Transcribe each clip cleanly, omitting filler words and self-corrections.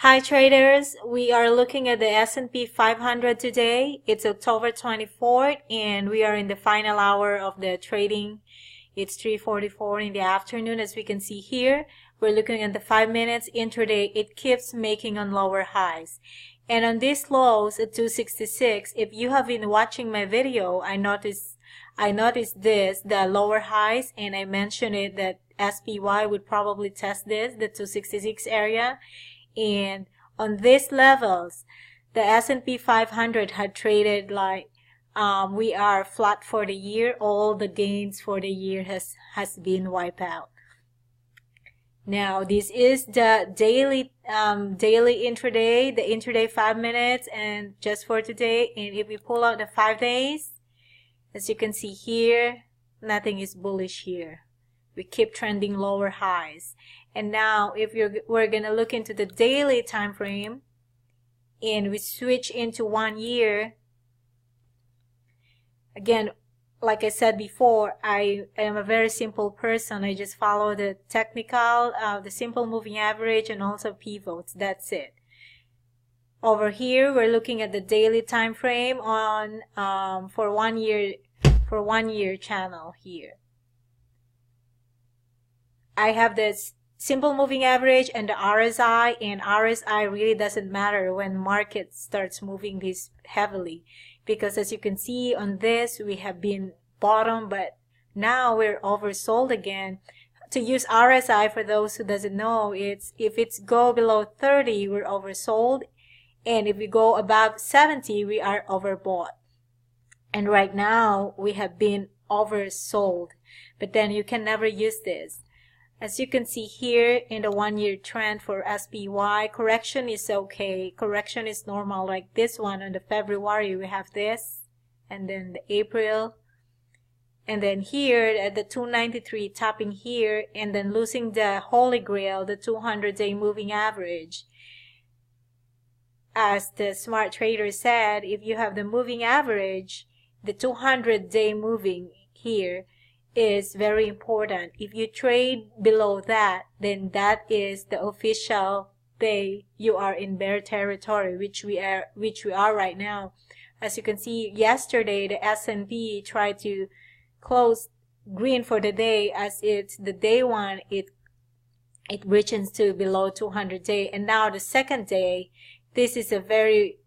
Hi traders, we are looking at the S&P 500 today. It's October 24th and we are in the final hour of the trading. It's 3:44 in the afternoon. As we can see here, we're looking at the 5 minutes intraday. It keeps making on lower highs. And on these lows at 266, if you have been watching my video, I noticed this, the lower highs, and I mentioned it that SPY would probably test this, the 266 area. And on these levels, the S&P 500 had traded like we are flat for the year. All the gains for the year has been wiped out. Now this is the daily intraday, the intraday 5 minutes, and just for today. And if we pull out the 5 days, as you can see here, nothing is bullish here. We keep trending lower highs. And now if we're going to look into the daily time frame and we switch into 1 year, again, like I said before, I am a very simple person. I just follow the technical, the simple moving average, and also pivots. That's it. Over here, we're looking at the daily time frame on for 1 year channel here. I have this simple moving average and the RSI, and RSI really doesn't matter when market starts moving this heavily, because as you can see on this, we have been bottom, but now we're oversold again. To use RSI, for those who doesn't know, it's if it's go below 30, we're oversold, and if we go above 70, we are overbought. And right now we have been oversold, but then you can never use this. As you can see here in the 1 year trend for SPY, correction is okay. Correction is normal, like this one on the February we have this, and then the April, and then here at the 293 tapping here, and then losing the holy grail, the 200-day moving average. As the smart trader said, if you have the moving average, the 200-day moving here is very important. If you trade below that, then that is the official day you are in bear territory, which we are right now. As you can see, yesterday the S&P tried to close green for the day, as it's the day one, it reaches to below 200-day, and now the second day, this is a very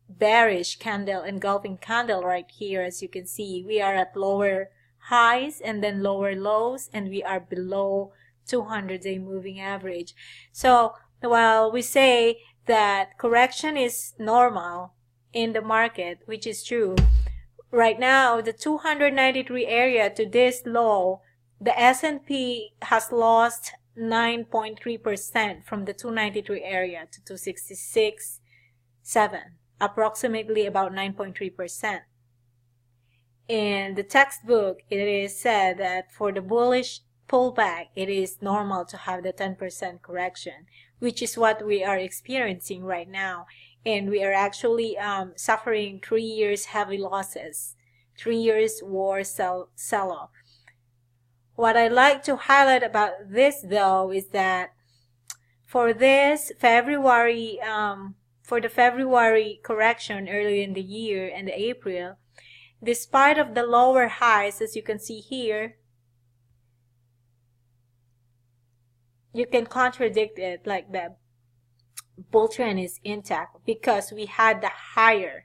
bearish candle, engulfing candle right here. As you can see, we are at lower highs and then lower lows, and we are below 200-day moving average. So while we say that correction is normal in the market, which is true, right now the 293 area to this low, the S&P has lost 9.3% from the 293 area to 266.7, approximately about 9.3%. In the textbook, it is said that for the bullish pullback, it is normal to have the 10% correction, which is what we are experiencing right now. And we are actually suffering 3 years heavy losses, 3 years war sell-off. What I'd like to highlight about this, though, is that for this February, for the February correction earlier in the year and the April, despite of the lower highs, as you can see here, you can contradict it like the bull trend is intact, because we had the higher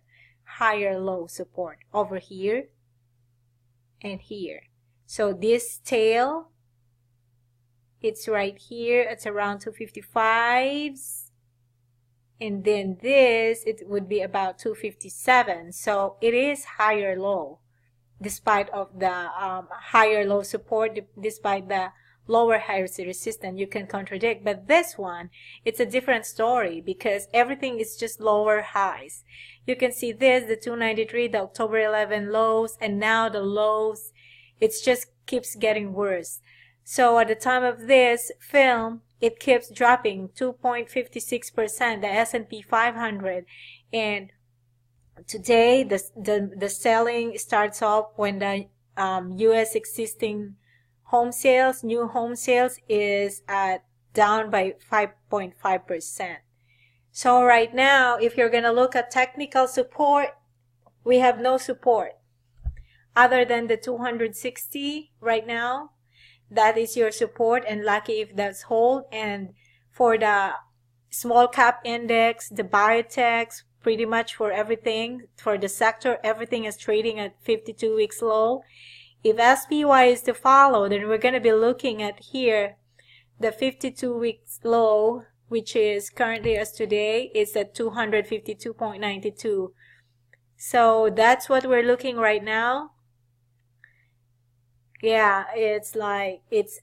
low support over here and here. So this tail, it's right here, it's around 255s. And then this, it would be about 257. So it is higher low, despite of the higher low support, despite the lower high resistance. You can contradict, but this one, it's a different story, because everything is just lower highs. You can see this, the 293, the October 11 lows, and now the lows, it just keeps getting worse. So at the time of this film, it keeps dropping 2.56%, the S&P 500, and today the selling starts off when the U.S. existing home sales, new home sales, is down by 5.5%. So right now, if you're going to look at technical support, we have no support other than the 260 right now. That is your support, and lucky if that's hold. And for the small cap index, the biotechs, pretty much for everything, for the sector, everything is trading at 52 weeks low. If SPY is to follow, then we're going to be looking at here the 52 weeks low, which is currently as today is at 252.92. So that's what we're looking right now. Yeah, it's like it's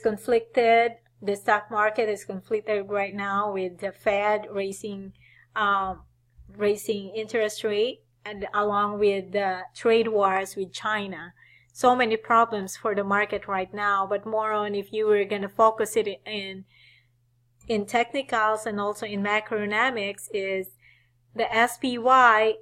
conflicted. The stock market is conflicted right now with the Fed raising interest rate, and along with the trade wars with China. So many problems for the market right now. But more on, if you were going to focus it in technicals and also in macroeconomics, is the SPY